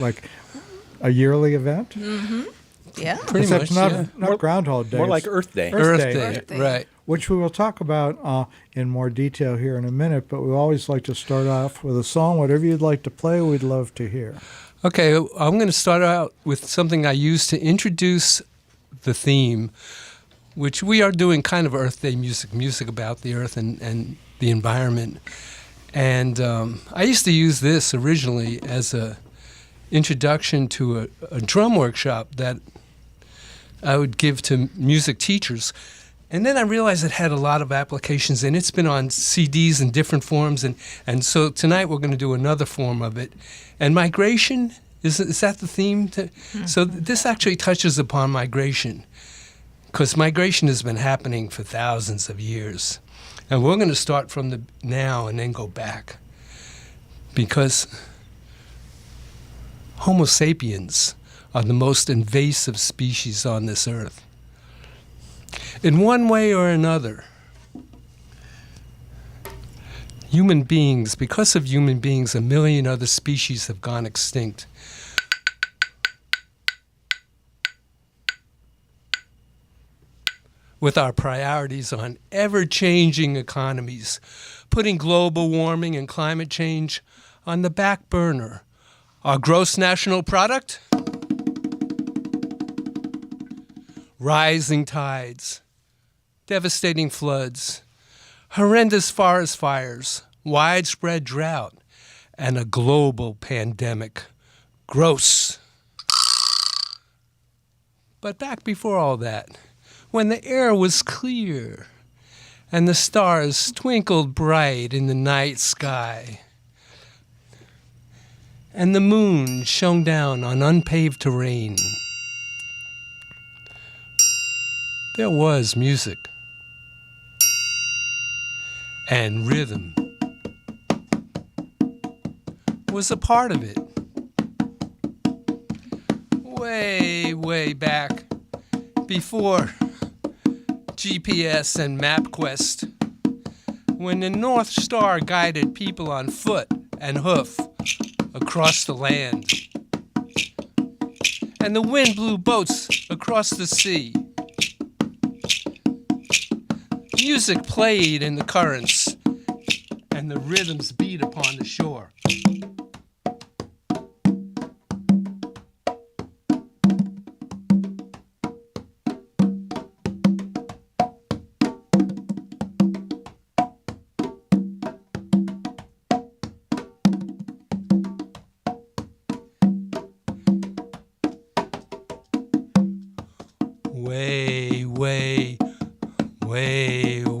like a yearly event? Yeah. Pretty Except much, not Groundhog Day. More like it's Earth Day. Earth Earth Day. Day, right. Which we will talk about in more detail here in a minute, but we always like to start off with a song. Whatever you'd like to play, we'd love to hear. Okay, I'm going to start out with something I use to introduce the theme, which we are doing kind of Earth Day music about the earth and the environment. And I used to use this originally as a introduction to a drum workshop that I would give to music teachers. And then I realized it had a lot of applications, and it's been on CDs in different forms. And so tonight we're going to do another form of it. And migration, is that the theme? So this actually touches upon migration, because migration has been happening for thousands of years. And we're going to start from the now and then go back, because Homo sapiens are the most invasive species on this earth. In one way or another, human beings, because of human beings, 1 million other species have gone extinct. With our priorities on ever-changing economies, putting global warming and climate change on the back burner. Our gross national product? Rising tides, devastating floods, horrendous forest fires, widespread drought, and a global pandemic. Gross. But back before all that, when the air was clear and the stars twinkled bright in the night sky, and the moon shone down on unpaved terrain, there was music and rhythm was a part of it. Way, way back before GPS and MapQuest, when the North Star guided people on foot and hoof across the land, and the wind blew boats across the sea. Music played in the currents, and the rhythms beat upon the shore.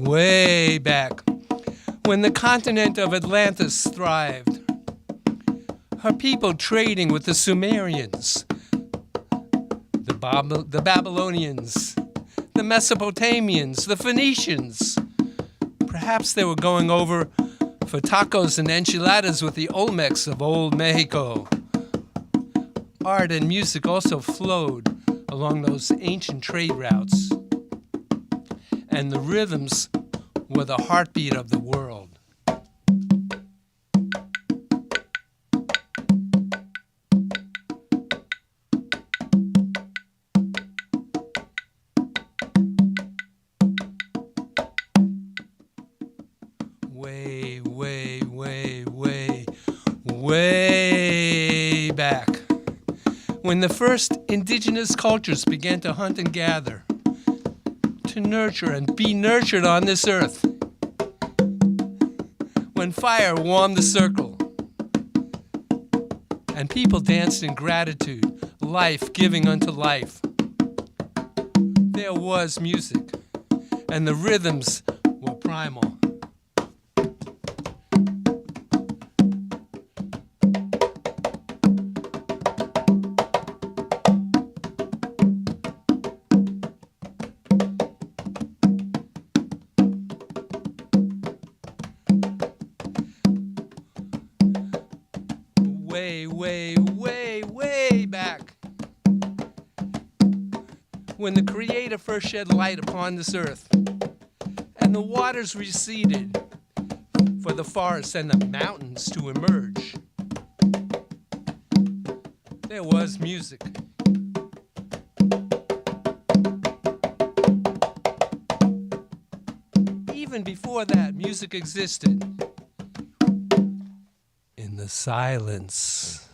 Way back, when the continent of Atlantis thrived, her people trading with the Sumerians, the Babylonians, the Mesopotamians, the Phoenicians. Perhaps they were going over for tacos and enchiladas with the Olmecs of old Mexico. Art and music also flowed along those ancient trade routes, and the rhythms were the heartbeat of the world. Way back, when the first indigenous cultures began to hunt and gather, to nurture and be nurtured on this earth, when fire warmed the circle, and people danced in gratitude, life giving unto life, there was music, and the rhythms were primal. Way back, when the Creator first shed light upon this earth, and the waters receded for the forests and the mountains to emerge. there was music. Even before that, music existed. In the silence.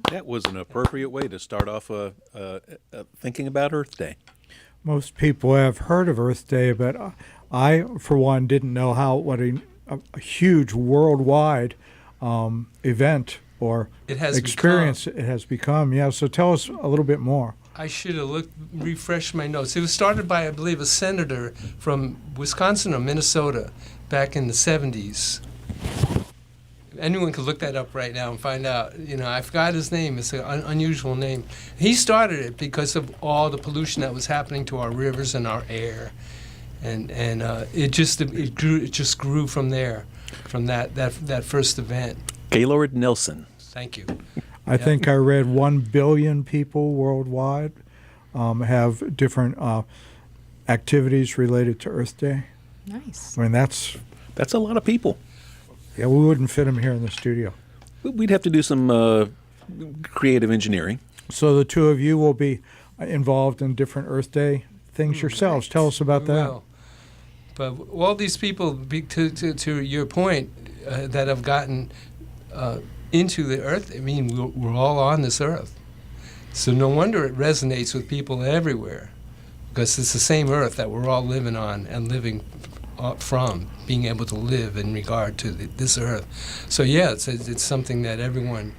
That was an appropriate way to start off thinking about Earth Day. Most people have heard of Earth Day, but I, for one, didn't know what a huge worldwide event or It has experience it has become. Yeah, so tell us a little bit more. I should have refreshed my notes. It was started by, I believe, a senator from Wisconsin or Minnesota back in the 70s. Anyone could look that up right now and find out. You know, I forgot his name. It's an unusual name. He started it because of all the pollution that was happening to our rivers and our air, and it just grew from there, from that first event. Gaylord Nelson. Thank you. I think I read 1 billion people worldwide have different activities related to Earth Day. Nice. I mean, that's a lot of people. Yeah, we wouldn't fit them here in the studio. We'd have to do some creative engineering. So the two of you will be involved in different Earth Day things yourselves. Right. Tell us about We that. will. But all these people, to your point, that have gotten into the Earth, I mean, we're all on this Earth. So no wonder it resonates with people everywhere, because it's the same Earth that we're all living on and living from, being able to live in regard to this Earth. So yeah, it's something that everyone.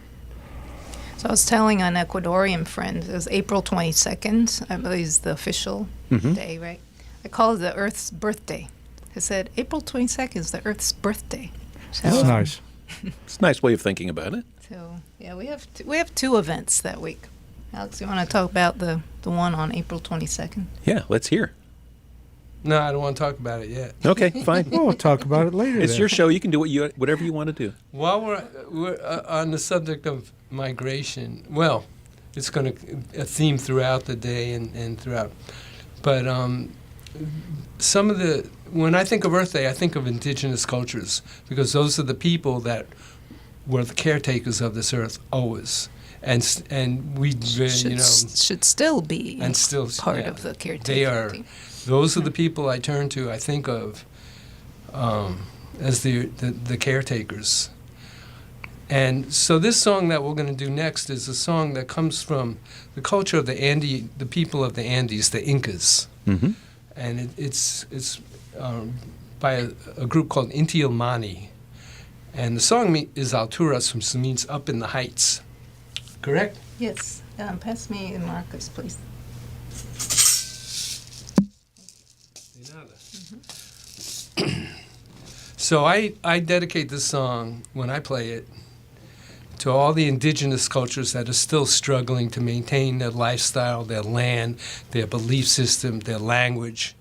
So I was telling an Ecuadorian friend, it was April 22nd, I believe is the official day, right? I call it the Earth's birthday. I said, April 22nd is the Earth's birthday. So, That's nice. It's a nice way of thinking about it. So, yeah, we have two events that week. Alex, you want to talk about the one on April 22nd? Yeah, let's hear. No, I don't want to talk about it yet. Okay, fine. We'll talk about it later. It's then. your show. You can do whatever you want to do. While we're on the subject of migration, well, it's going to a theme throughout the day and throughout. But when I think of Earth Day, I think of indigenous cultures, because those are the people that were the caretakers of this Earth always, and we Should still be and still part yeah, of the caretaking They are. team. Those are the people I turn to. I think of as the caretakers. And so this song that we're going to do next is a song that comes from the culture of the people of the Andes, the Incas. Mm-hmm. and it's by a group called Inti Ilmani, and the song is Alturas, which means up in the heights. Correct? Yes. Pass me the maracas, please. So I dedicate this song, when I play it, to all the indigenous cultures that are still struggling to maintain their lifestyle, their land, their belief system, their language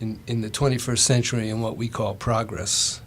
in the 21st century in what we call progress.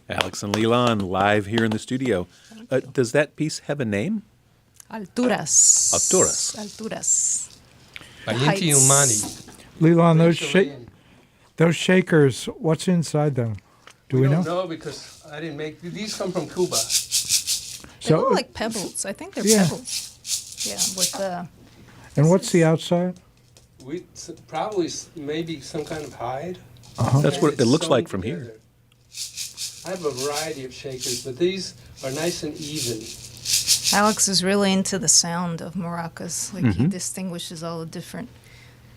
Alex and Li-Lan live here in the studio. Does that piece have a name? Alturas. Alturas. Alturas. By The Inti heights. Ilmani. Leland, Chilean. those shakers, what's inside them? Do we don't know? know because I didn't make these. Come from Cuba. They look like pebbles. I think they're Yeah. pebbles. Yeah, with the. And what's the outside? We probably maybe some kind of hide. That's And what it it's looks sewn like from here. together. I have a variety of shakers, but these are nice and even. Alex is really into the sound of maracas. Like he distinguishes all the different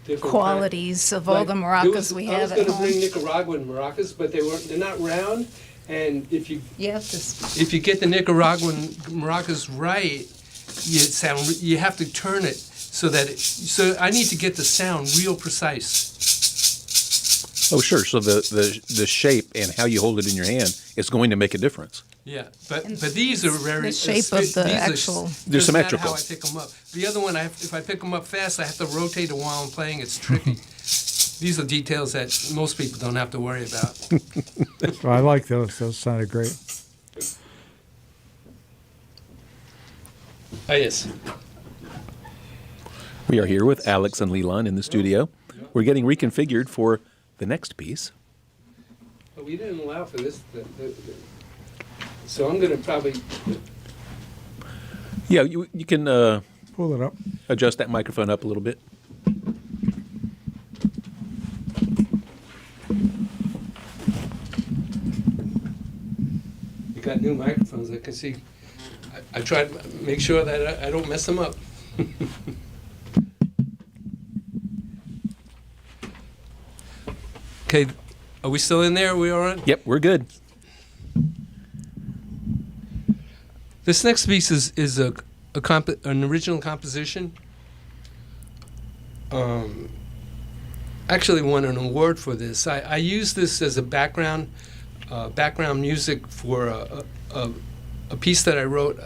Different qualities of all Like, the there maracas was- we I was have at going to home. bring Nicaraguan maracas, but they're not round. And if You have to. you get the Nicaraguan maracas right, you have to turn it so that so I need to get the sound real precise. Oh, sure. So the shape and how you hold it in your hand is going to make a difference. Yeah, but these are very the shape of the actual- They're doesn't matter symmetrical. how I pick them up. The other one, if I pick them up fast, I have to rotate it while I'm playing. It's tricky. These are details that most people don't have to worry about. So I like those. Those sounded great. Oh yes. We are here with Alex and Li-Lan in the studio. We're getting reconfigured for the next piece. But we didn't allow for this. So I'm going to probably. Yeah, you can Pull it up. adjust that microphone up a little bit. You got new microphones. I can see. I tried to make sure that I don't mess them up. Okay, are we still in there? Are we all right? Yep, we're good. This next piece is an original composition. Actually won an award for this. I used this as a background music for a piece that I wrote.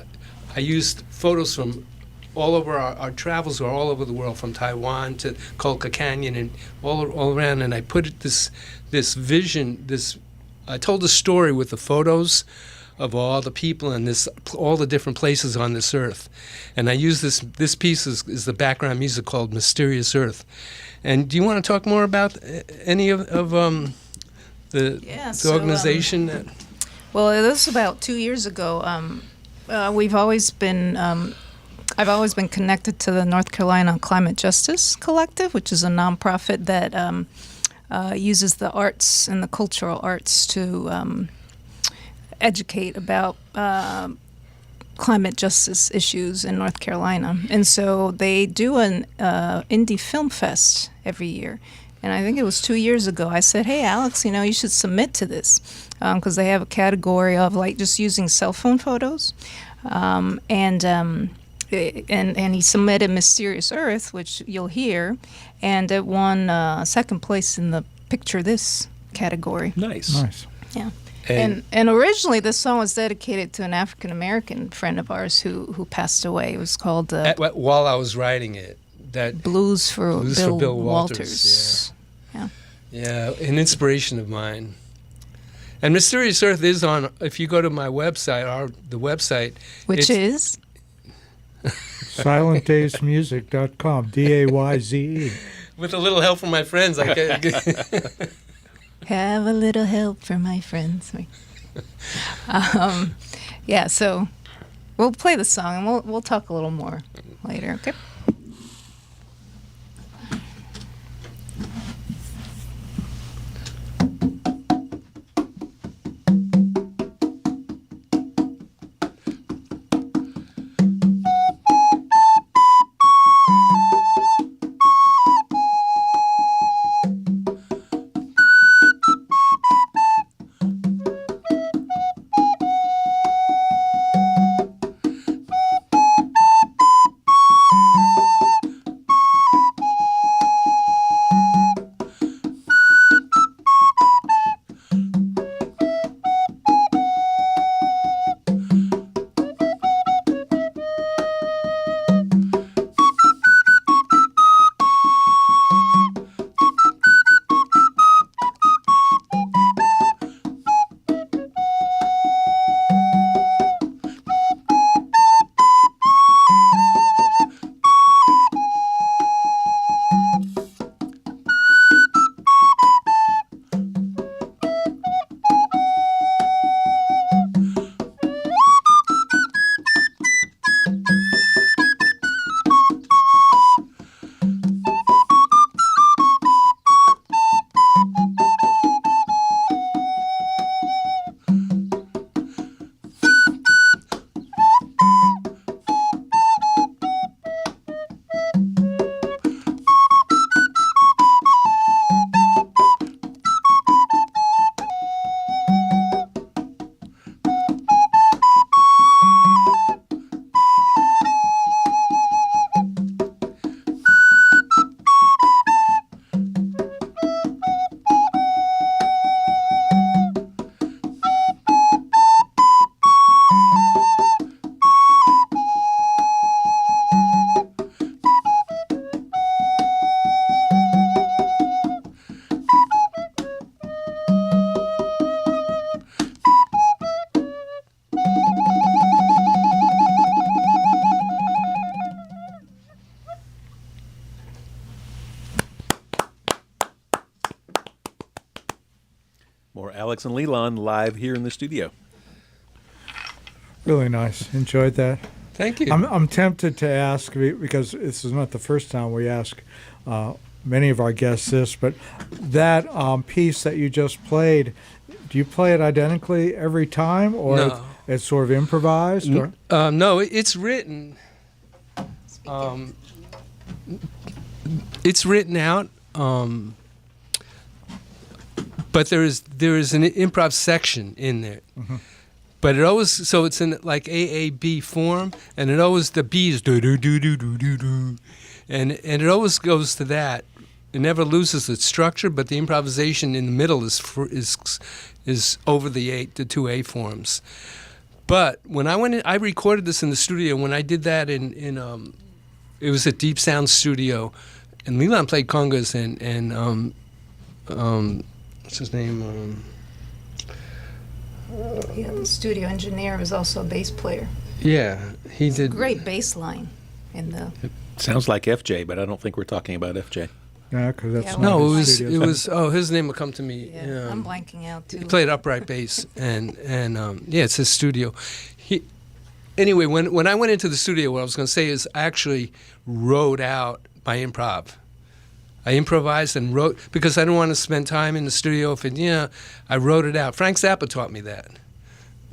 I used photos from all over our travels are all over the world, from Taiwan to Colca Canyon and all around. And I put this vision. I told a story with the photos of all the people and all the different places on this earth. And I use this piece is the background music called Mysterious Earth. And do you want to talk more about any of the organization? Well, it was about 2 years ago. I've always been connected to the North Carolina Climate Justice Collective, which is a nonprofit that uses the arts and the cultural arts to educate about climate justice issues in North Carolina. And so they do an indie film fest every year. And I think it was 2 years ago, I said, hey, Alex, you should submit to this, because they have a category of like just using cell phone photos. And he submitted Mysterious Earth, which you'll hear, and it won second place in the Picture This category. Nice. Nice. Yeah. And originally this song was dedicated to an African American friend of ours who passed away. It was called While I was writing it, that Blues for Bill Walters. Yeah. Yeah, an inspiration of mine. And Mysterious Earth is on. If you go to my website, the website, Which is SilentDaysMusic.com. DAYZE. with a little help from my friends, I can. have a little help from my friends. Yeah, so we'll play the song and we'll talk a little more later. Okay. More Alex and Li-Lan live here in the studio. Really nice. Enjoyed that. Thank you. I'm tempted to ask, because this is not the first time we ask many of our guests this, but that piece that you just played, do you play it identically every time, or No. it's sort of improvised? Or? No, it's written. It's written out, but there is an improv section in there. Mm-hmm. But it always, so it's in like AAB form, and it always, the B is do do do do do do do, and it always goes to that. It never loses its structure, but the improvisation in the middle is over the 2A forms. But when I went in, I recorded this in the studio. When I did that in it was at Deep Sound Studio, and Li-Lan played congas, and what's his name? Yeah, the studio engineer was also a bass player. Yeah, he did. Great bass line in the. Sounds like FJ, but I don't think we're talking about FJ. No, because that's Yeah, not No, his it studio. was. Oh, his name will come to me. Yeah, I'm blanking out too. He played upright bass, and yeah, it's his studio. Anyway, when I went into the studio, what I was going to say is I actually wrote out my improv. I improvised and wrote, because I didn't want to spend time in the studio. I wrote it out. Frank Zappa taught me that.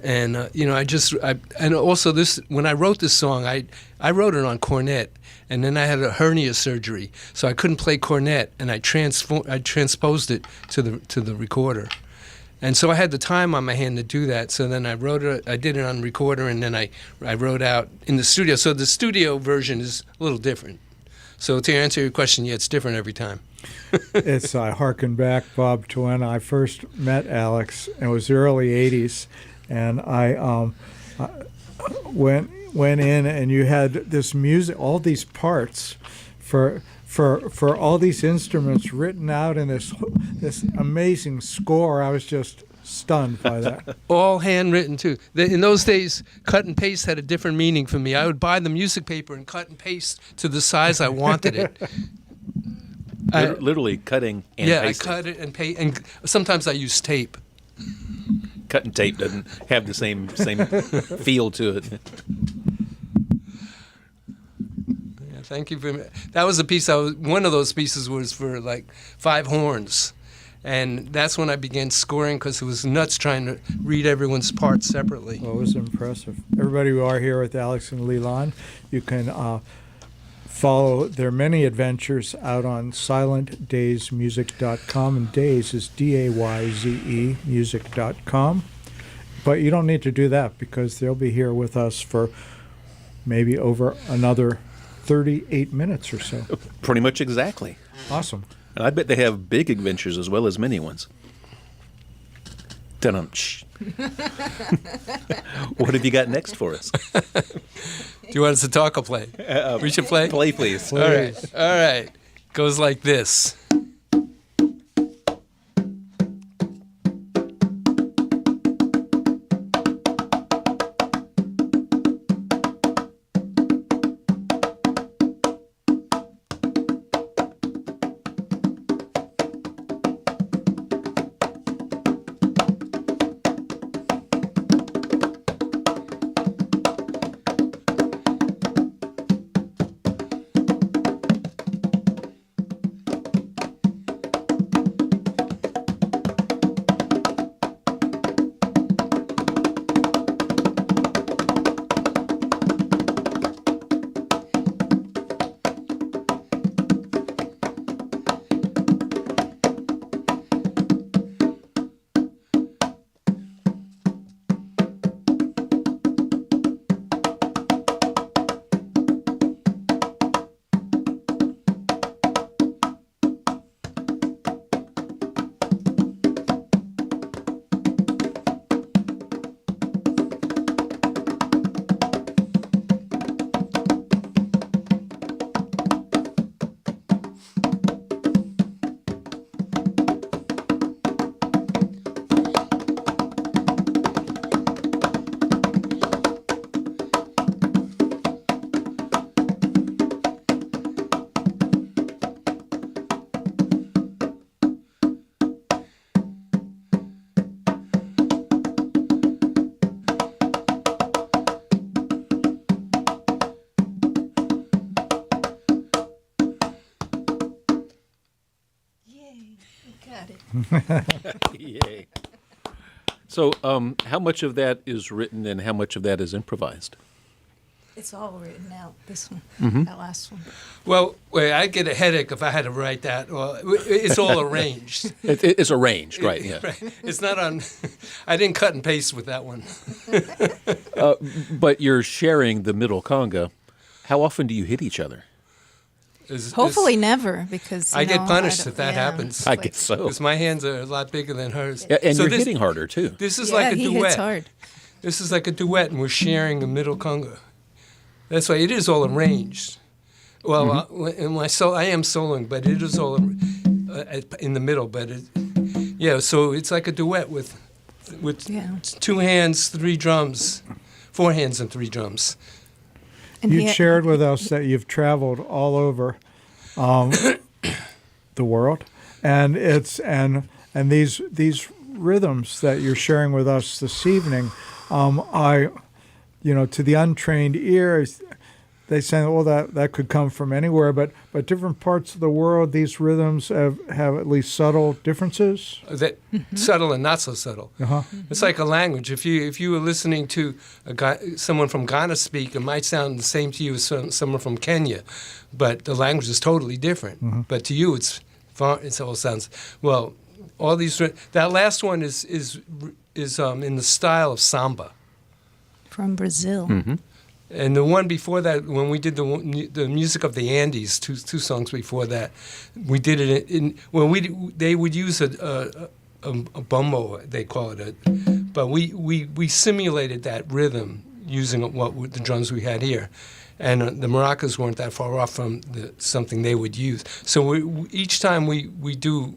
And, and also this, when I wrote this song, I wrote it on cornet, and then I had a hernia surgery, so I couldn't play cornet, and I transposed it to the recorder. And so I had the time on my hand to do that. So then I did it on recorder, and then I wrote out in the studio. So the studio version is a little different. So to answer your question, yeah, it's different every time. It's I harken back, Bob, to when I first met Alex. It was the early '80s, and I went in, and you had this music, all these parts for all these instruments written out in this amazing score. I was just stunned by that. All handwritten too. In those days, cut and paste had a different meaning for me. I would buy the music paper and cut and paste to the size I wanted it. Literally cutting and pasting. I cut it and paste, and sometimes I use tape. Cut and tape doesn't have the same feel to it. Yeah, thank you for that. Was a piece. One of those pieces was for like 5 horns. And that's when I began scoring, because it was nuts trying to read everyone's parts separately. Well, it was impressive. Everybody, we are here with Alex and Li-Lan. You can follow their many adventures out on silentdaysmusic.com, and Days is D-A-Y-Z-E music.com. But you don't need to do that, because they'll be here with us for maybe over another 38 minutes or so. Pretty much exactly. Awesome. And I bet they have big adventures as well as mini ones. Dun-dum. What have you got next for us? Do you want us to talk or play? We should play? Play, please. All right. Goes like this. Yay. So, how much of that is written and how much of that is improvised? It's all written out, this one, that last one. Well, wait, I'd get a headache if I had to write that. Well, it's all arranged. It's arranged, right? Yeah. Right. It's not on. I didn't cut and paste with that one. But you're sharing the middle conga. How often do you hit each other? Hopefully never, because I get punished don't- if that yeah, happens. it's I like- guess so. Because my hands are a lot bigger than hers. Yeah, and So you're this, hitting harder too. This is Yeah, like a he duet. hits hard. This is like a duet, and we're sharing a middle conga. That's why it is all arranged. Well, in my I am soloing, but it is all in the middle. But yeah, so it's like a duet with Yeah. 2 hands, 3 drums, 4 hands and 3 drums. And You he- shared with us that you've traveled all over the world, and these rhythms that you're sharing with us this evening, to the untrained ear, they say, well, that could come from anywhere, but different parts of the world, these rhythms have at least subtle differences. That subtle and not so subtle. Uh-huh. It's like a language. If you were listening to someone from Ghana speak, it might sound the same to you as someone from Kenya, but the language is totally different. But to you, it all sounds well. All these that last one is in the style of samba. From Brazil. And the one before that, when we did the music of the Andes, two songs before that, we did it they would use a bumbo, they call it, but we simulated that rhythm using the drums we had here, and the maracas weren't that far off from something they would use. So each time we do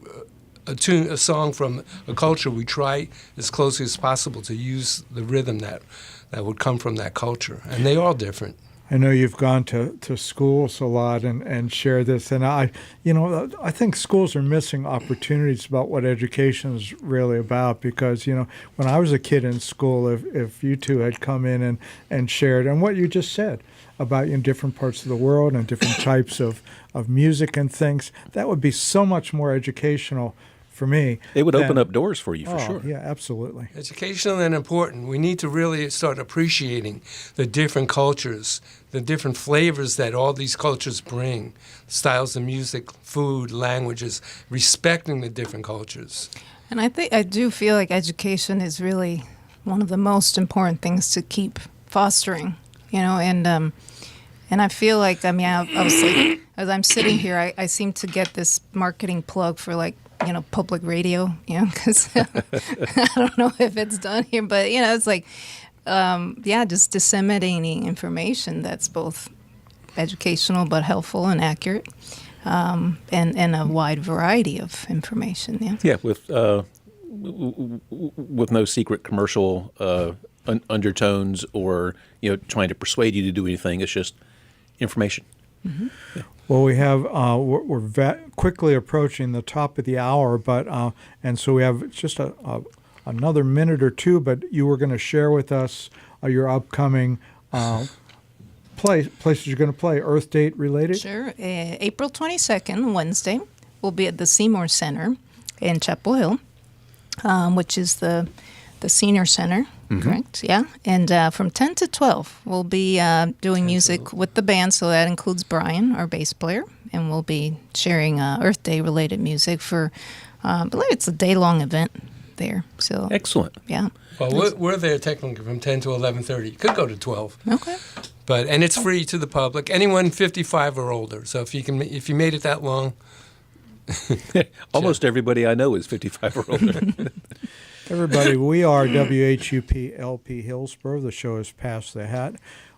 a song from a culture, we try as closely as possible to use the rhythm that would come from that culture, and they are different. I know you've gone to schools a lot and shared this, and I think schools are missing opportunities about what education is really about, because, when I was a kid in school, if you two had come in and shared, and what you just said about different parts of the world and different types of music and things, that would be so much more educational for me. It would open than- up doors for you, for sure. Yeah, absolutely. Educational and important. We need to really start appreciating the different cultures, the different flavors that all these cultures bring, styles of music, food, languages, respecting the different cultures. And I do feel like education is really one of the most important things to keep fostering, and I feel like, I was like, as I'm sitting here, I seem to get this marketing plug for public radio, because I don't know if it's done here, but, it's like, just disseminating information that's both educational but helpful and accurate, and a wide variety of information. Yeah. Yeah, with no secret commercial undertones or trying to persuade you to do anything. It's just information. Yeah. Well, we have we're quickly approaching the top of the hour, but and so we have just another minute or two. But you were going to share with us your upcoming places you're going to play, Earth Date related. Sure. April 22nd, Wednesday, we'll be at the Seymour Center in Chapel Hill, which is the senior center, correct? Yeah. And from 10 to 12, we'll be doing music with the band. So that includes Brian, our bass player, and we'll be sharing Earth Day related music for, I believe it's a day-long event there. So Excellent. yeah. Well, we're there technically from 10 to 11:30. You could go to 12. Okay. And it's free to the public. Anyone 55 or older. So if you made it that long, Almost everybody I know is 55 or older. Everybody, we are WHUP LP Hillsborough. The show is Pass the Hat.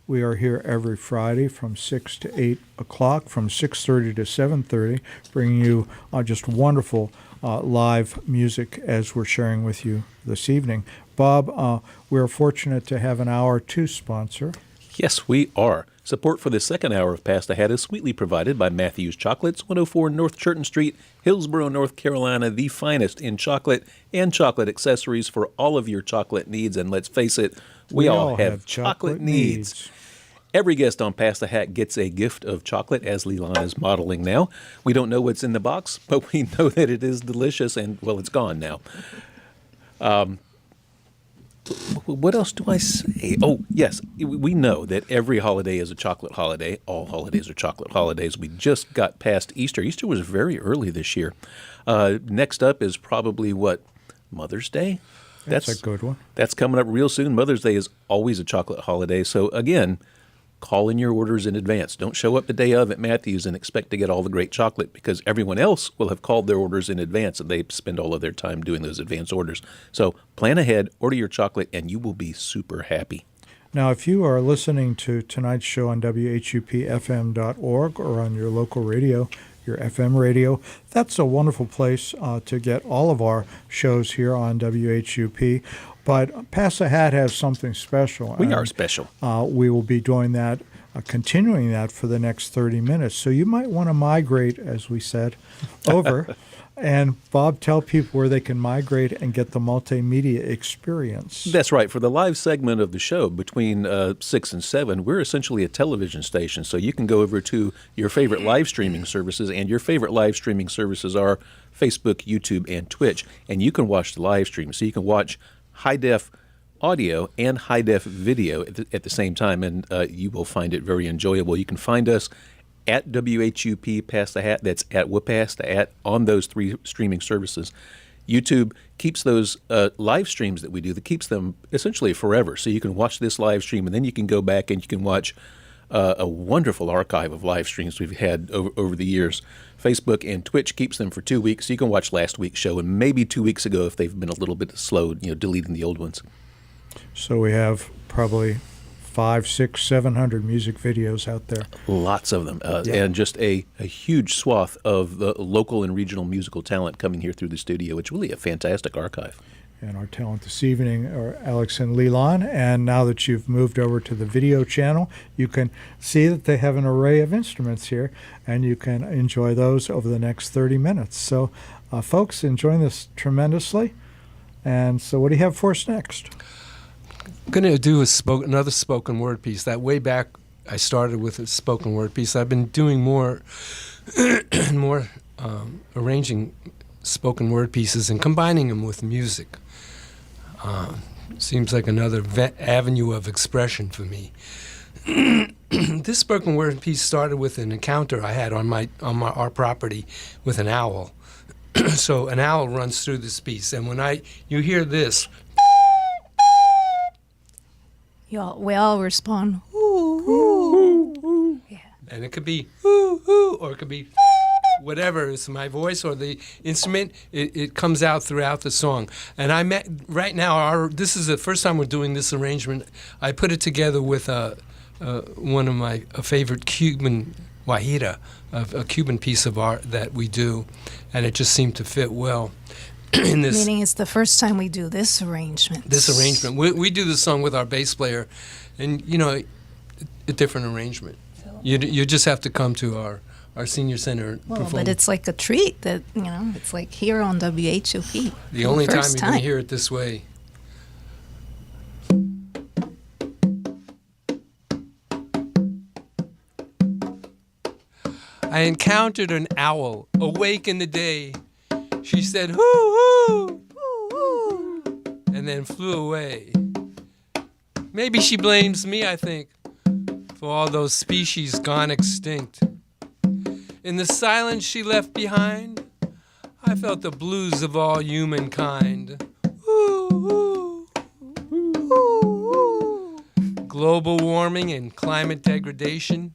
We are here every Friday from 6 to 8 o'clock, from 6:30 to 7:30, bringing you just wonderful live music as we're sharing with you this evening. Bob, we're fortunate to have an hour to sponsor. Yes, we are. Support for the second hour of Pass the Hat is sweetly provided by Matthews Chocolates, 104 North Churton Street, Hillsborough, North Carolina, the finest in chocolate and chocolate accessories for all of your chocolate needs. And let's face it, we all have chocolate needs. Every guest on Pass the Hat gets a gift of chocolate, as Li-Lan is modeling now. We don't know what's in the box, but we know that it is delicious, and, well, it's gone now. What else do I say? Oh, yes, we know that every holiday is a chocolate holiday. All holidays are chocolate holidays. We just got past Easter. Easter was very early this year. Next up is probably, Mother's Day? That's a good one. That's coming up real soon. Mother's Day is always a chocolate holiday. So, again, call in your orders in advance. Don't show up the day of at Matthews and expect to get all the great chocolate, because everyone else will have called their orders in advance, and they spend all of their time doing those advance orders. So plan ahead, order your chocolate, and you will be super happy. Now, if you are listening to tonight's show on WHUPFM.org or on your local radio, your FM radio, that's a wonderful place to get all of our shows here on WHUP. But Pass the Hat has something special. We are special. We will be doing that, continuing that for the next 30 minutes. So you might want to migrate, as we said, over. And, Bob, tell people where they can migrate and get the multimedia experience. That's right. For the live segment of the show between 6 and 7, we're essentially a television station. So you can go over to your favorite live streaming services, and your favorite live streaming services are Facebook, YouTube, and Twitch. And you can watch the live stream. So you can watch high-def audio and high-def video at the same time, and you will find it very enjoyable. You can find us at WHUP Pass the Hat. That's at WHUP Pass the Hat on those 3 streaming services. YouTube keeps those live streams that we do, that keeps them essentially forever. So you can watch this live stream, and then you can go back and you can watch a wonderful archive of live streams we've had over the years. Facebook and Twitch keeps them for 2 weeks, so you can watch last week's show and maybe 2 weeks ago if they've been a little bit slow, deleting the old ones. So we have probably 500, 600, 700 music videos out there. Lots of them, and just a huge swath of the local and regional musical talent coming here through the studio. It's really a fantastic archive. And our talent this evening are Alex and Li-Lan. And now that you've moved over to the video channel, you can see that they have an array of instruments here, and you can enjoy those over the next 30 minutes. So, folks, enjoying this tremendously. And so what do you have for us next? I'm going to do another spoken word piece. That way back, I started with a spoken word piece. I've been doing more arranging spoken word pieces and combining them with music. Seems like another avenue of expression for me. This spoken word piece started with an encounter I had on our property with an owl. So an owl runs through this piece, and when you hear this, we all respond, ooh, ooh, ooh. Yeah. And it could be ooh, ooh, or it could be whatever. It's my voice or the instrument. It comes out throughout the song. And right now, this is the first time we're doing this arrangement. I put it together with one of my favorite Cuban guajira, a Cuban piece of art that we do, and it just seemed to fit well. Meaning it's the first time we do this arrangement. We do this song with our bass player, and a different arrangement. You just have to come to our senior center. Well, but it's like a treat that it's like here on WHUP. The only time you're going to hear it this way. I encountered an owl awake in the day. She said, hoo, hoo, hoo, hoo, and then flew away. Maybe she blames me, I think, for all those species gone extinct. In the silence she left behind, I felt the blues of all humankind. Ooh, ooh, ooh, ooh. Global warming and climate degradation,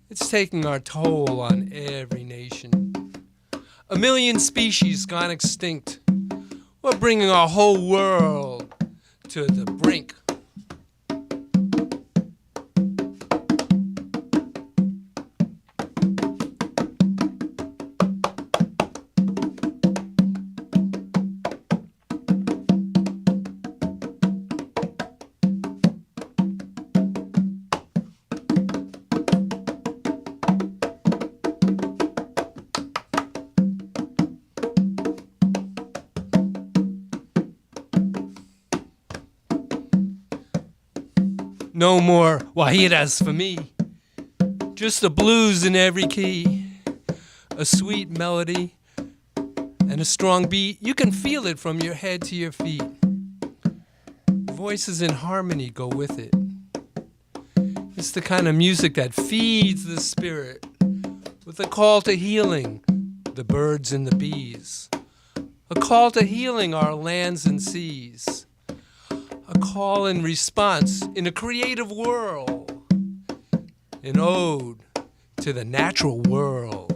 it's taking our toll on every nation. 1 million species gone extinct. We're bringing our whole world to the brink. No more guajiras for me. Just the blues in every key. A sweet melody and a strong beat. You can feel it from your head to your feet. Voices in harmony go with it. It's the kind of music that feeds the spirit with a call to healing the birds and the bees. A call to healing our lands and seas. A call and response in a creative world. An ode to the natural world.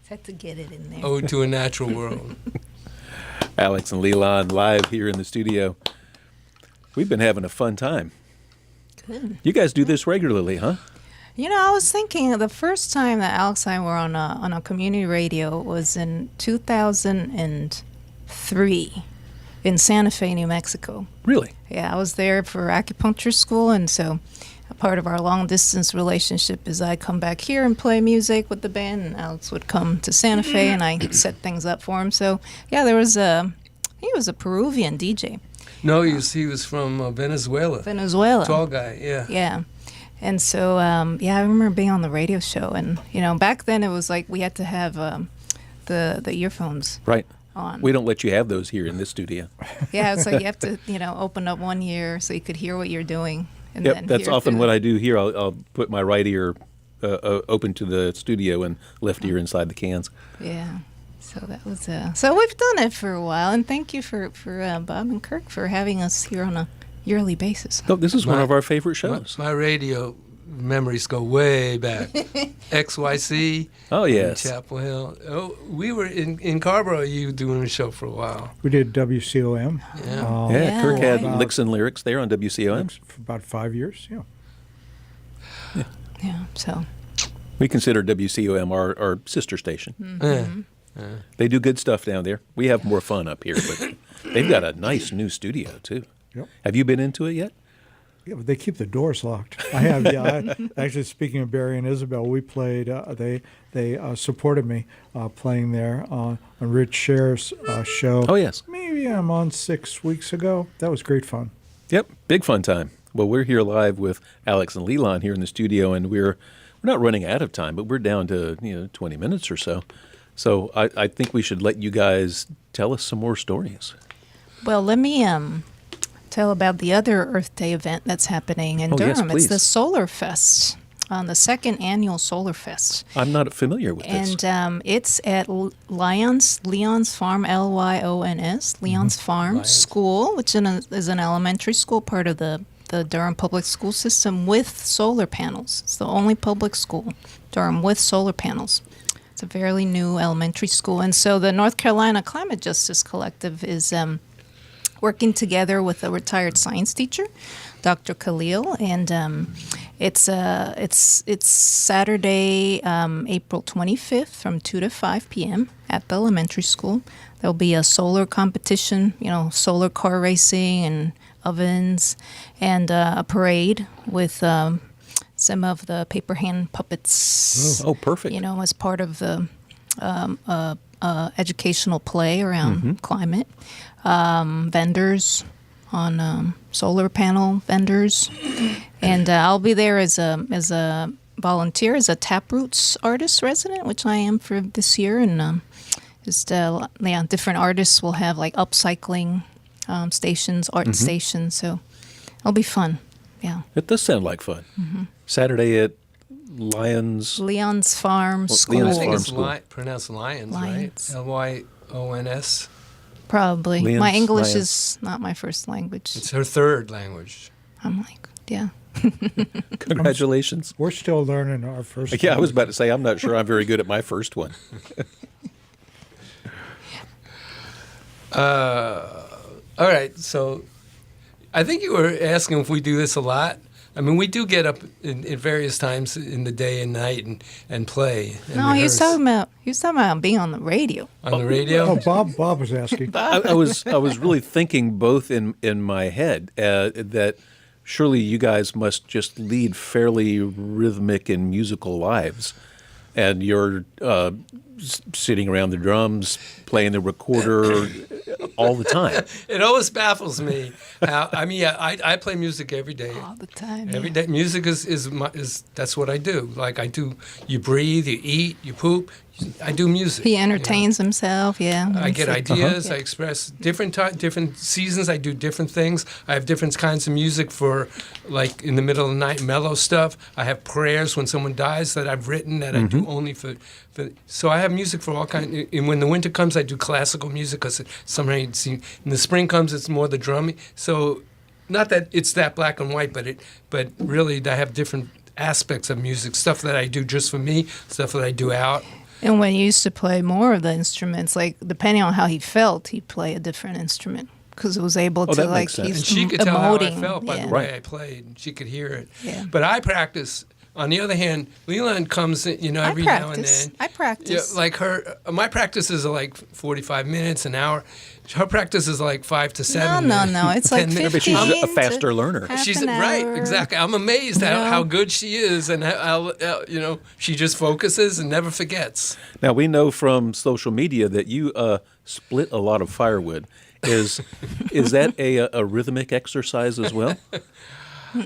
Had to get it in there. Ode to a natural world. Alex and Li-Lan live here in the studio. We've been having a fun time. Good. You guys do this regularly, huh? You know, I was thinking the first time that Alex and I were on a community radio was in 2003 in Santa Fe, New Mexico. Really? Yeah, I was there for acupuncture school, and so a part of our long-distance relationship is I come back here and play music with the band, and Alex would come to Santa Fe, and I set things up for him. So, yeah, he was a Peruvian DJ. No, he was from Venezuela. Venezuela. Tall guy, yeah. Yeah. And so, I remember being on the radio show, and, back then it was like we had to have the earphones Right. on. We don't let you have those here in this studio. Yeah, it's like you have to, open up one ear so you could hear what you're doing. And Yep, then that's hear often through what the- I do here. I'll put my right ear open to the studio and left ear inside the cans. Yeah. So that was so we've done it for a while, and thank you for Bob and Kirk for having us here on a yearly basis. No, this is one My- of our favorite shows. My radio memories go way back. XYC. Oh, yes. Chapel Hill. Oh, we were in Carborough, you doing a show for a while. We did WCOM. Yeah. Yeah, Kirk had About- licks and lyrics there on WCOM. For about 5 years, yeah. Yeah. So We consider WCOM our sister station. Yeah. They do good stuff down there. We have more fun up here, but they've got a nice new studio, too. Yep. Have you been into it yet? Yeah, but they keep the doors locked. I have, yeah. Actually, speaking of Barry and Isabel, we played. They supported me playing there on Rich Scher's show. Oh, yes. Maybe I'm on 6 weeks ago. That was great fun. Yep, big fun time. Well, we're here live with Alex and Li-Lan here in the studio, and we're not running out of time, but we're down to 20 minutes or so. So I think we should let you guys tell us some more stories. well, let me tell about the other Earth Day event that's happening in Oh, yes, Durham. It's the please. Solar Fest. on the second annual Solar Fest. I'm not familiar with this. And it's at Leon's Farm, Lyons, Leon's Farm Lyons. School, which is an elementary school, part of the Durham public school system with solar panels. It's the only public school, Durham, with solar panels. It's a fairly new elementary school. And so the North Carolina Climate Justice Collective is working together with a retired science teacher, Dr. Khalil, and it's Saturday, April 25th from 2 to 5 p.m. at the elementary school. There'll be a solar competition, solar car racing and ovens, and a parade with some of the paper hand puppets. Oh, perfect. As part of the educational play around climate. Vendors on solar panel vendors, and I'll be there as a volunteer, as a Taproots artist resident, which I am for this year, and different artists will have like upcycling stations, art stations, so it'll be fun. Yeah, It does sound like fun. Saturday at Leon's Farm School. Leon's I think Farm it's School. pronounced Lions, Lions. right? Lyons. Probably. Leon's My English Lions. is not my first language. It's her third language. I'm like, yeah. Congratulations. We're still learning our first. Yeah, I was about to say, I'm not sure I'm very good at my first one. All right, so I think you were asking if we do this a lot. I mean, we do get up in various times in the day and night and play. And No, he was rehearse. talking about being on the radio. On the radio? Oh, Bob was asking. I was really thinking both in my head that surely you guys must just lead fairly rhythmic and musical lives, and you're sitting around the drums, playing the recorder all the time. It always baffles me how. I mean, yeah, I play music every day. All the time. Every day, music is that's what I do. Like I do, you breathe, you eat, you poop. I do music. He entertains himself, yeah. I get ideas. Yeah. I express different seasons. I do different things. I have different kinds of music for, like in the middle of the night, mellow stuff. I have prayers when someone dies that I've written that I do only for. So I have music for all kinds. And when the winter comes, I do classical music because sometimes in the spring comes, it's more the drumming. So, not that it's that black and white, but really I have different aspects of music. Stuff that I do just for me. Stuff that I do out. And when he used to play more of the instruments, like depending on how he felt, he'd play a different instrument because it was able to that like makes sense. he's And she could tell how I emoting. felt by yeah. the way I played. She could hear it. Yeah. But I practice. On the other hand, Li-Lan comes, every now and then. I practice. Yeah, like my practices are like 45 minutes, an hour. Her practice is like 5 to 7 minutes. No. It's like 10 minutes. 15 But she's a to faster learner. half She's an right, hour. exactly. I'm amazed how good she is, and how she just focuses and never forgets. Now, we know from social media that you split a lot of firewood. Is that a rhythmic exercise as well?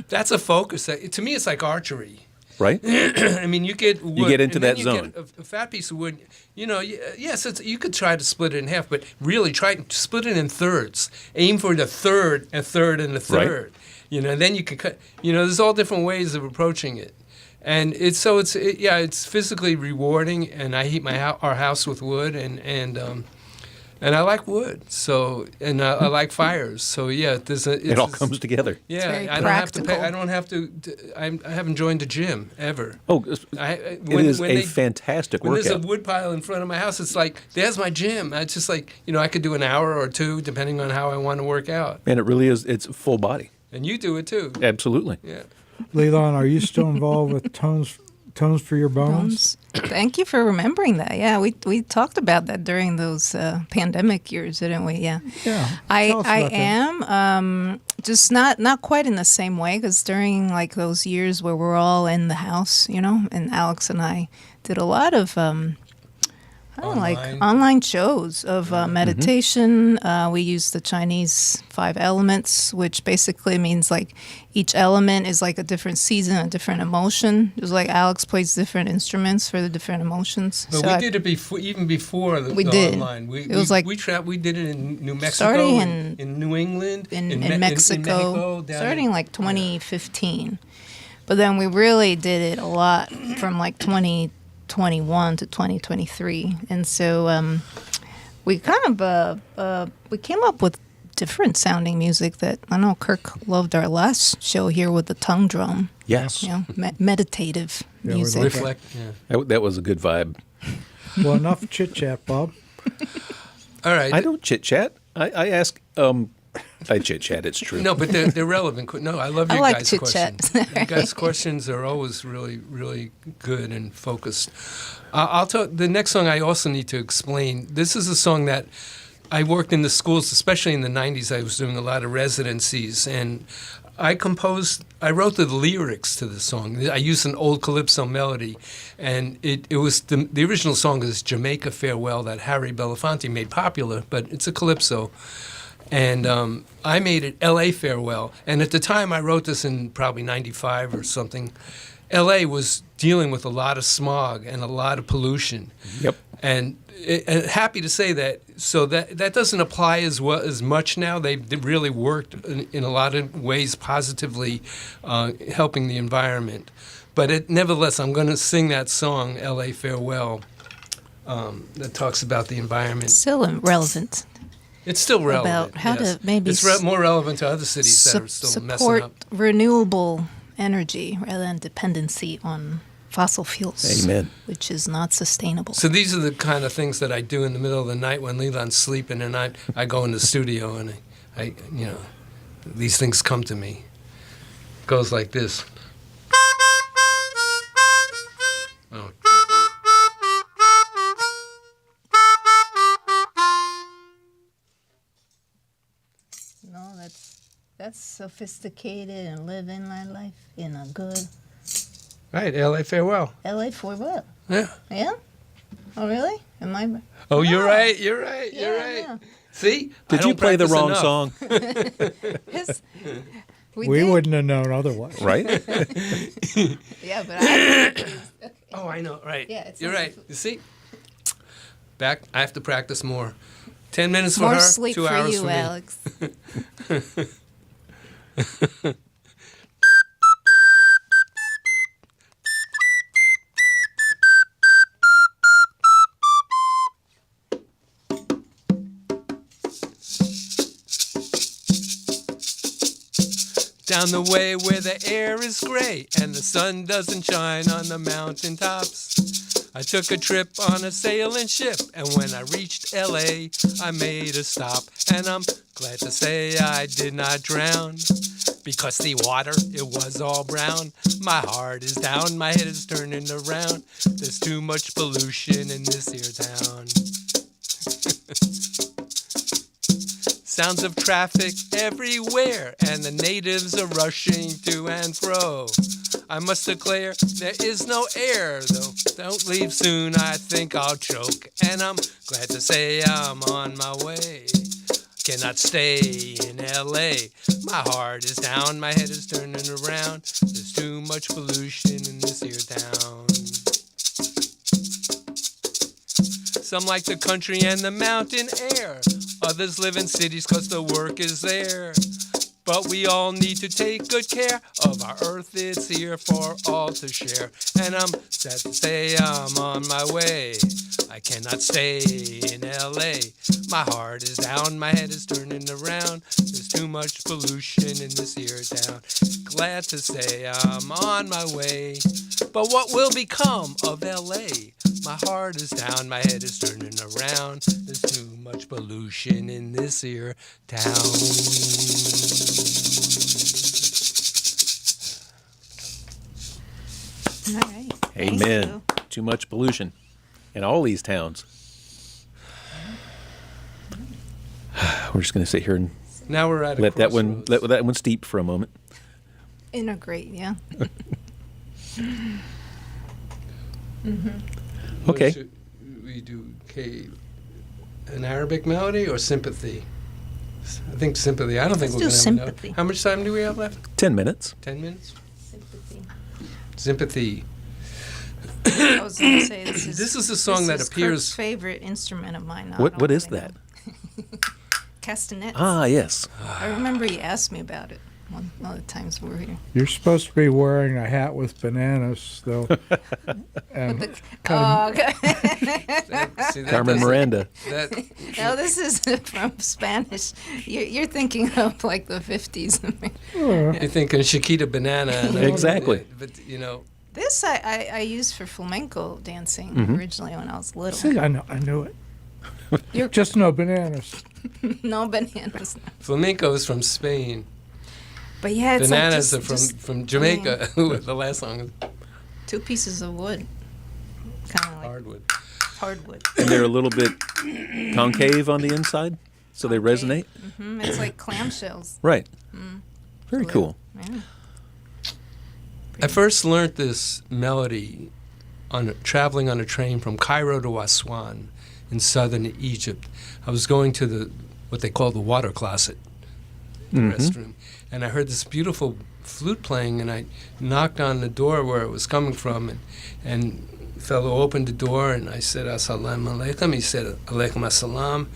That's a focus. To me, it's like archery. Right? I mean, you get wood, You get into and then that you zone. Get a fat piece of wood. Yes, you could try to split it in half, but really try to split it in thirds. Aim for the third, a third, and a third. And then you can cut. There's all different ways of approaching it, and it's physically rewarding. And I heat our house with wood, and I like wood. So I like fires. So yeah, It all comes together. Yeah, very I don't have to pay. practical. I don't have to. I haven't joined the gym ever. Oh, It it is a fantastic When there's a workout. wood pile in front of my house, it's like, there's my gym. It's just like, I could do an hour or two depending on how I want to work out. And it really is, it's full body. And you do it too. Absolutely. Yeah. Li-Lan, are you still involved with Tones for Your Bones? Thank you for remembering that. Yeah, we talked about that during those pandemic years, didn't we? Yeah. Yeah. I Tell us about that. am just not quite in the same way because during like those years where we're all in the house, and Alex and I did a lot of online shows of meditation. We use the Chinese 5 elements, which basically means like each element is like a different season, a different emotion. It was like Alex plays different instruments for the different emotions. But So we I- did it even before the We did. online. It was like- we did it in New Mexico, Starting in New England, in Me- Mexico, down starting in- like 2015. But then we really did it a lot from like 2021 to 2023. And so we kind of we came up with different sounding music that I know Kirk loved our last show here with the tongue drum. Yes. You know, meditative Yeah, we music. love Reflect. Yeah. That was a good vibe. Well, enough chit chat, Bob. All right. I don't chit chat. I ask. I chit chat. It's true. No, but they're relevant. No, I love I your like guys' chit-chat. questions. You guys' questions are always really, really good and focused. I'll tell the next song I also need to explain. This is a song that I worked in the schools, especially in the 90s. I was doing a lot of residencies, and I wrote the lyrics to the song. I used an old calypso melody, and it was the original song is Jamaica Farewell that Harry Belafonte made popular, but it's a calypso. And I made it L.A. Farewell. And at the time, I wrote this in probably 95 or something. L.A. was dealing with a lot of smog and a lot of pollution. Yep. And happy to say that. So that doesn't apply as much now. They really worked in a lot of ways positively, helping the environment. But nevertheless, I'm going to sing that song, L.A. Farewell, that talks about the environment. Still relevant. It's still relevant. About how yes. to maybe It's more relevant to other cities that are still messing support up. renewable energy rather than dependency on fossil fuels. Amen. Which is not sustainable. So these are the kind of things that I do in the middle of the night when Li-Lan's sleeping, and I go in the studio and I these things come to me. It goes like this. Oh. No, that's sophisticated and living my life in a good Right, L.A. Farewell. LA for what? Yeah. Yeah? Oh really? Am I Oh, you're Oh. right. You're right. You're Yeah, right. yeah. See? I Did you don't play the practice wrong enough. song? Yes. We did. wouldn't have known otherwise. Right? Yeah, but I Oh, I know. Right. Yeah, it's You're not- right. You see? I have to practice more. 10 minutes for more her, sleep 2 for hours you, for me. Alex. Down the way where the air is gray and the sun doesn't shine on the mountain tops. I took a trip on a sailing ship, and when I reached L.A., I made a stop. And I'm glad to say I did not drown, because the water, it was all brown. My heart is down, my head is turning around. There's too much pollution in this here town. Sounds of traffic everywhere, and the natives are rushing to and fro. I must declare there is no air, though. Don't leave soon, I think I'll choke. And I'm glad to say I'm on my way. Cannot stay in L.A. My heart is down, my head is turning around. There's too much pollution in this here town. Some like the country and the mountain air. Others live in cities 'cause the work is there. But we all need to take good care of our earth. It's here for all to share. And I'm sad to say I'm on my way. I cannot stay in L.A. My heart is down, my head is turning around. There's too much pollution in this here town. Glad to say I'm on my way. But what will become of L.A.? My heart is down, my head is turning around. There's too much pollution in this here town. All right. Thank Amen. you. Too much pollution in all these towns. We're just going to sit here and Now we're at a let that one steep for a moment. Integrate, yeah. Okay. Should we do an Arabic melody or sympathy? I think sympathy. I don't think Let's we're do going to have sympathy. enough. How much time do we have left? 10 minutes. 10 minutes? Sympathy. Sympathy. I was going to say this is. This is a song that Kirk's appears. favorite instrument of mine. What is that? Castanets. Ah, yes. I remember he asked me about it. one of the times we were here. You're supposed to be wearing a hat with bananas, though. And Oh, okay. See, that Carmen doesn't- Miranda. That, No, this is from Spanish. You're thinking of like the 50s. you're thinking Chiquita Banana. And Exactly. But, you know, This I used for flamenco dancing originally when I was little. see, I knew it. You're Just no bananas. no bananas. flamenco is from Spain. But yeah, it's Bananas like are just from Jamaica. The last song is two pieces of wood, kind of like hardwood. hardwood. And they're a little bit concave on the inside, so they resonate. It's like clamshells. Right. Very cool. Yeah. I first learned this melody traveling on a train from Cairo to Aswan in southern Egypt. I was going to what they call the water closet, the restroom, and I heard this beautiful flute playing, and I knocked on the door where it was coming from, and the fellow opened the door, and I said, "Assalamu alaikum." He said, "Alaikum assalam."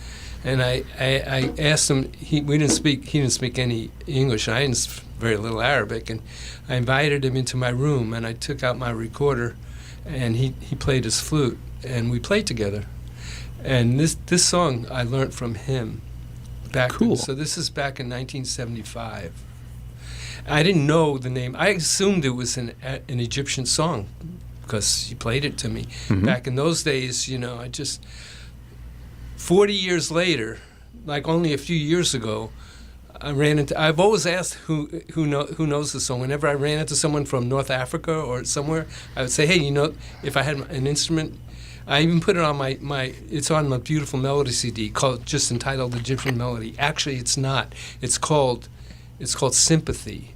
And I asked him. He didn't speak any English. And I didn't very little Arabic, and I invited him into my room, and I took out my recorder, and he played his flute, and we played together. And this song I learned from him. Cool. So this is back in 1975. I didn't know the name. I assumed it was an Egyptian song because he played it to me. Back in those days, you know, 40 years later, like only a few years ago, I've always asked who knows the song. Whenever I ran into someone from North Africa or somewhere, I would say, hey, you know, if I had an instrument, I even put it on it's on my Beautiful Melody CD just entitled Egyptian Melody. Actually, it's not. It's called Sympathy.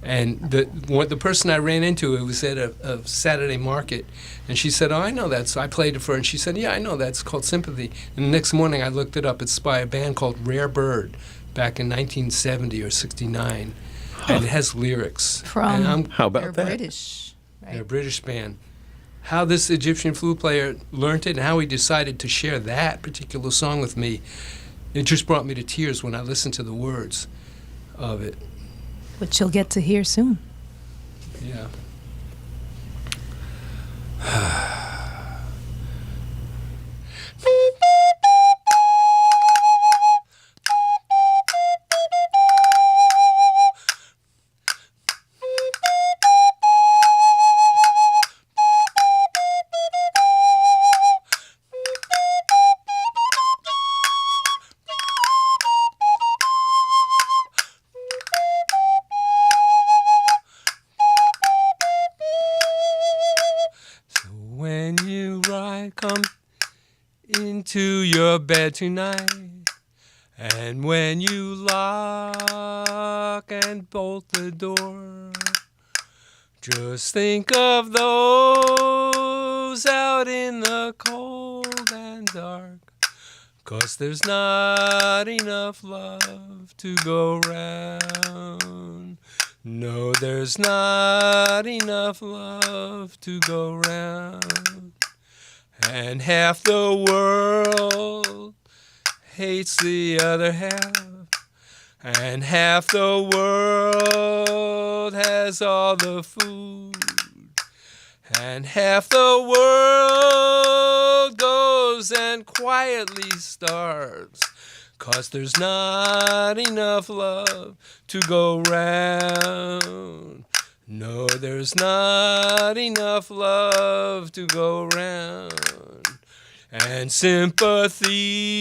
And the person I ran into, it was at a Saturday market, and she said, "Oh, I know that." So I played it for her, and she said, "Yeah, I know that. It's called Sympathy." And the next morning, I looked it up. It's by a band called Rare Bird, back in 1970 or 69, and it has lyrics. From How about they're that? British, right? They're a British band. How this Egyptian flute player learned it, and how he decided to share that particular song with me, it just brought me to tears when I listened to the words of it. Which you'll get to hear soon. Yeah. When you come into your bed tonight, and when you lock and bolt the door, just think of those out in the cold and dark, 'cause there's not enough love to go round. No, there's not enough love to go round. And half the world hates the other half. And half the world has all the food. And half the world goes and quietly starves. 'Cause there's not enough love to go round. No, there's not enough love to go round. And sympathy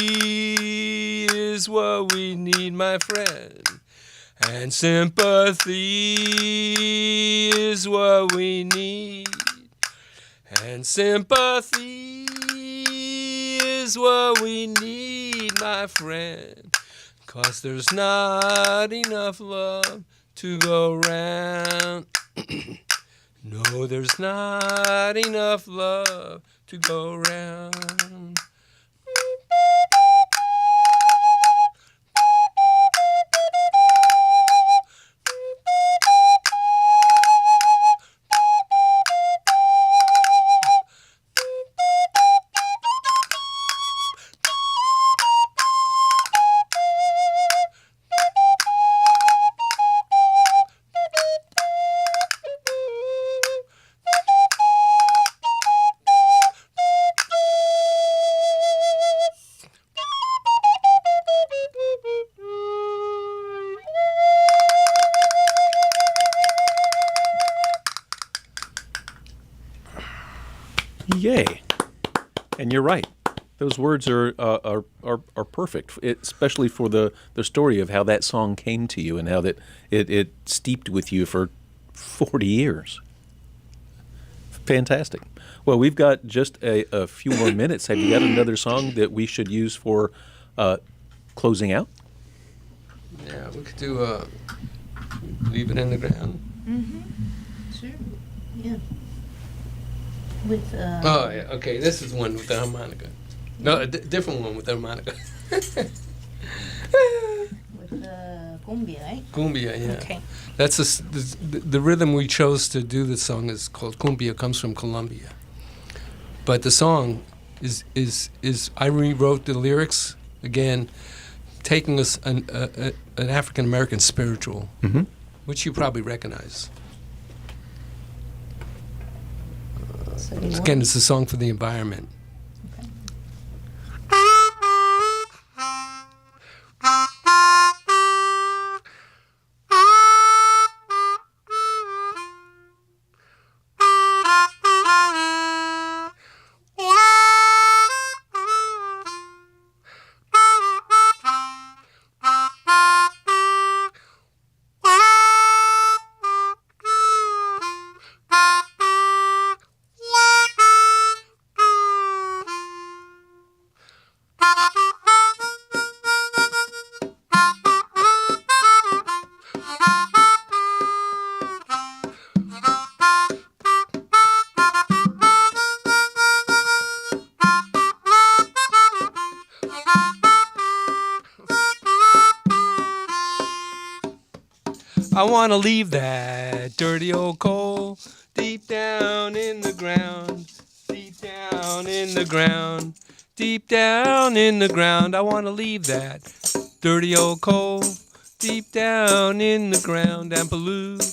is what we need, my friend. And sympathy is what we need. And sympathy is what we need, my friend. 'Cause there's not enough love to go round. No, there's not enough love to go round. Yay! And you're right. Those words are perfect, especially for the story of how that song came to you and how that it steeped with you for 40 years. Fantastic. Well, we've got just a few more minutes. Have you got another song that we should use for closing out? Yeah, we could do Leave It in the Ground. Sure. Yeah. With Oh, yeah. Okay, this is one with the harmonica. No, a different one with the harmonica. with cumbia, right? Cumbia, yeah. Okay. That's the rhythm we chose to do this song is called cumbia. Comes from Colombia, but the song is I rewrote the lyrics again, taking us an African American spiritual, which you probably recognize. Again, it's a song for the environment. I want to leave that dirty old coal deep down in the ground, deep down in the ground, deep down in the ground. I want to leave that dirty old coal deep down in the ground and pollute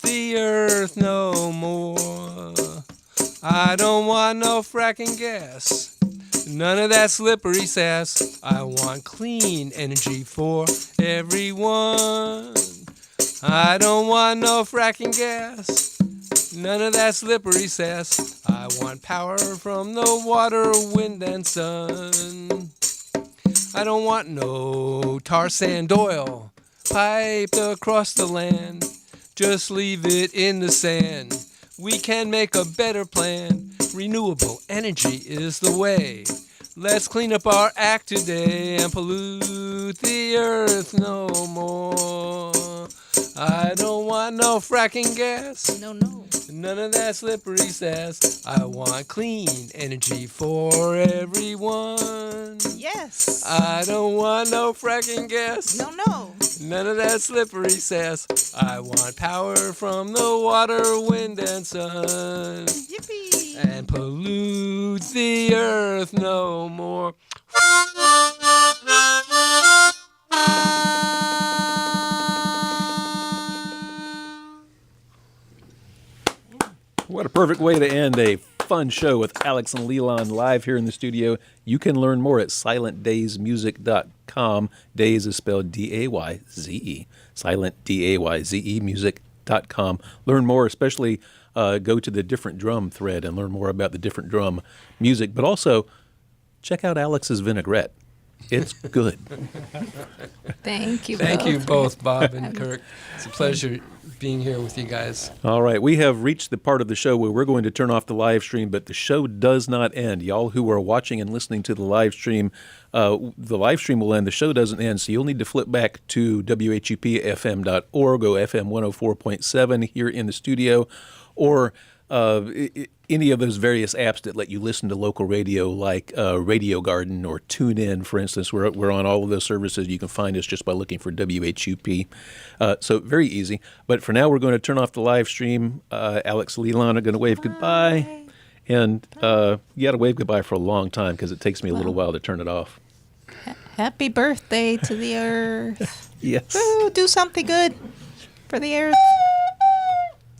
the earth no more. I don't want no fracking gas, none of that slippery sass. I want clean energy for everyone. I don't want no fracking gas, none of that slippery sass. I want power from the water, wind, and sun. I don't want no tar sand oil piped across the land. Just leave it in the sand. We can make a better plan. Renewable energy is the way. Let's clean up our act today and pollute the earth no more. I don't want no fracking gas. No. None of that slippery sass. I want clean energy for everyone. Yes. I don't want no fracking gas. No. None of that slippery sass. I want power from the water, wind, and sun. Yippee. And pollute the earth no more. What a perfect way to end a fun show with Alex and Li-Lan live here in the studio. You can learn more at silentdaysmusic.com. Days is spelled D-A-Y-Z-E. Silent D-A-Y-Z-E music.com. Learn more, especially go to the different drum thread and learn more about the different drum music. But also, check out Alex's vinaigrette. It's good. Thank you. Thank you both, Bob and Kirk. It's a pleasure being here with you guys. All right, we have reached the part of the show where we're going to turn off the live stream, but the show does not end. Y'all who are watching and listening to the live stream will end. The show doesn't end, so you'll need to flip back to WHUPFM.org, go FM 104.7 here in the studio, or any of those various apps that let you listen to local radio, like Radio Garden or TuneIn, for instance. We're on all of those services. You can find us just by looking for WHUP. So very easy. But for now, we're going to turn off the live stream. Alex and Li-Lan are going to wave goodbye. And you got to wave goodbye for a long time because it takes me a little while to turn it off. Happy birthday to the earth. Yes. Woo, do something good for the earth.